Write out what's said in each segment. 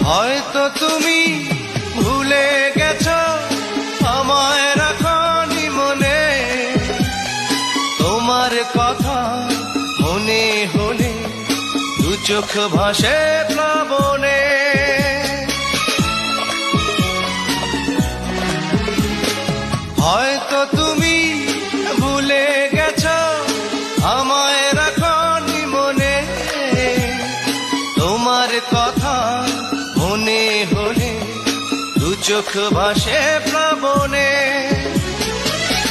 হয়তো তুমি ভুলে গেছো আমায় রাখনি মনে, তোমার কথা মনে হলে দু চোখ ভাসে প্লাবনে। হয়তো তুমি ভুলে গেছো আমায় রাখনি মনে, তোমার কথা মনে হলে দু চোখ ভাসে প্লাবনে।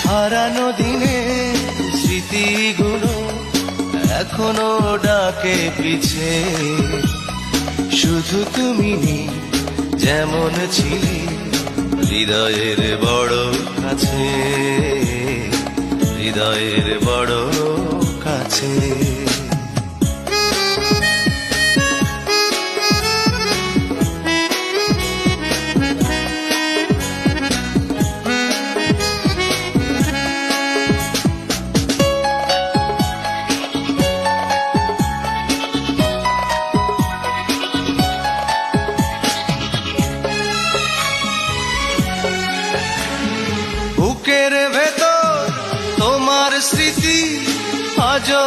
হারানো দিনে স্মৃতিগুলো এখনো ডাকে পিছে, শুধু তুমি নেই যেমন ছিলে হৃদয়ের বড় কাছে, হৃদয়ের বড় কাছে। বুকের ভেতর তোমার স্মৃতি আজও